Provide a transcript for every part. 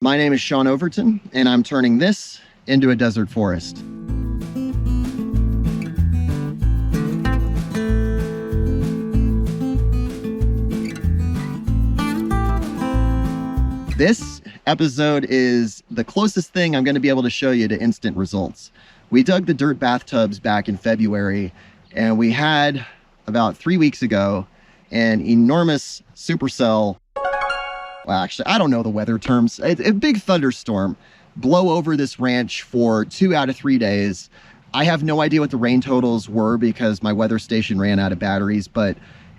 My name is Shaun Overton, and I'm turning this into a desert forest. This episode is the closest thing I'm going to be able to show you to instant results. We dug the dirt bathtubs back in February, and we had, about 3 weeks ago, an enormous supercell. Well, actually, I don't know the weather terms. A big thunderstorm blow over this ranch for 2 out of 3 days. I have no idea what the rain totals were because my weather station ran out of batteries, but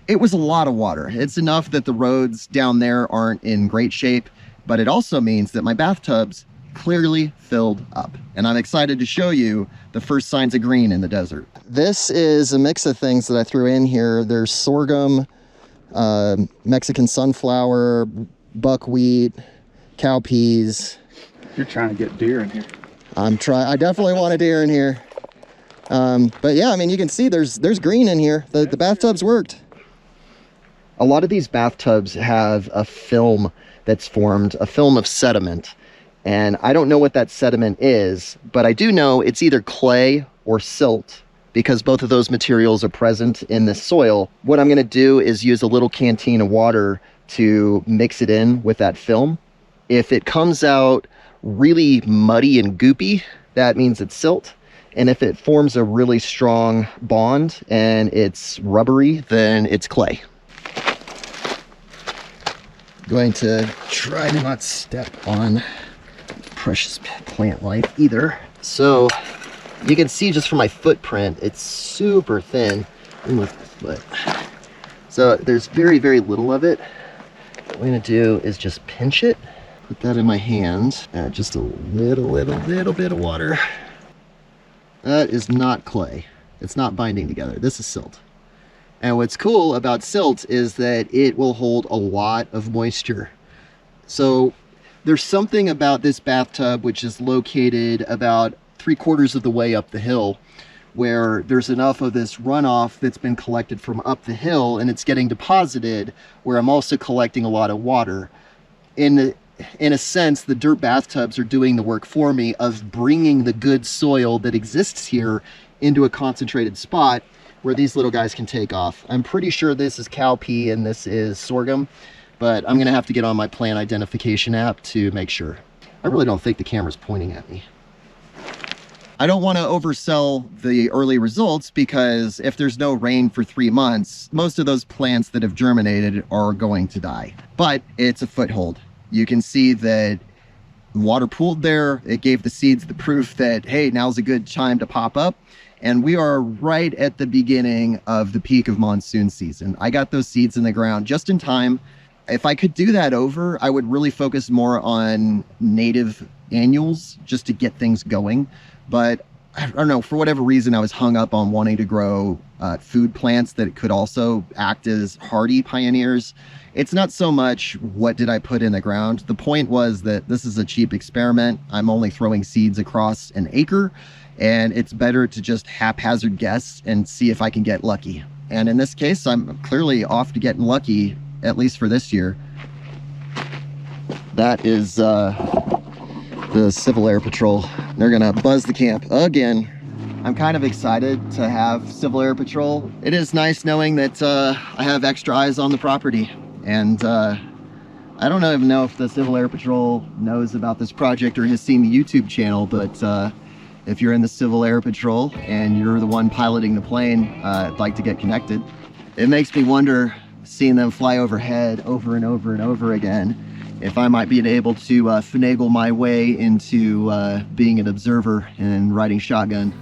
it was a lot of water. It's enough that the roads down there aren't in great shape, but it also means that my bathtubs clearly filled up. And I'm excited to show you the first signs of green in the desert. This is a mix of things that I threw in here. There's sorghum, Mexican sunflower, buckwheat, cowpeas. You're trying to get deer in here. I definitely want a deer in here. But yeah, I mean, you can see there's green in here. The bathtubs worked. A lot of these bathtubs have a film that's formed, a film of sediment. And I don't know what that sediment is, but I do know it's either clay or silt, because both of those materials are present in the soil. What I'm going to do is use a little canteen of water to mix it in with that film. If it comes out really muddy and goopy, that means it's silt. And if it forms a really strong bond and it's rubbery, then it's clay. Going to try to not step on precious plant life either. So you can see just from my footprint, it's super thin. Lift my foot. So there's very, very little of it. What I'm gonna do is just pinch it, put that in my hand, add just a little bit of water. That is not clay. It's not binding together. This is silt. And what's cool about silt is that it will hold a lot of moisture. So there's something about this bathtub, which is located about 3/4 of the way up the hill, where there's enough of this runoff that's been collected from up the hill and it's getting deposited, where I'm also collecting a lot of water. In a sense, the dirt bathtubs are doing the work for me of bringing the good soil that exists here into a concentrated spot where these little guys can take off. I'm pretty sure this is cowpea and this is sorghum, but I'm gonna have to get on my plant identification app to make sure. I really don't think the camera's pointing at me. I don't want to oversell the early results, because if there's no rain for 3 months, most of those plants that have germinated are going to die. But it's a foothold. You can see that water pooled there. It gave the seeds the proof that, hey, now's a good time to pop up. And we are right at the beginning of the peak of monsoon season. I got those seeds in the ground just in time. If I could do that over, I would really focus more on native annuals just to get things going. But I don't know, for whatever reason, I was hung up on wanting to grow food plants that could also act as hardy pioneers. It's not so much what did I put in the ground. The point was that this is a cheap experiment. I'm only throwing seeds across an acre, and it's better to just haphazard guess and see if I can get lucky. And in this case, I'm clearly off to getting lucky, at least for this year. That is the Civil Air Patrol. They're gonna buzz the camp again. I'm kind of excited to have Civil Air Patrol. It is nice knowing that I have extra eyes on the property. And I don't even know if the Civil Air Patrol knows about this project or has seen the YouTube channel, but if you're in the Civil Air Patrol and you're the one piloting the plane, I'd like to get connected. It makes me wonder, seeing them fly overhead over and over and over again, if I might be able to finagle my way into being an observer and riding shotgun.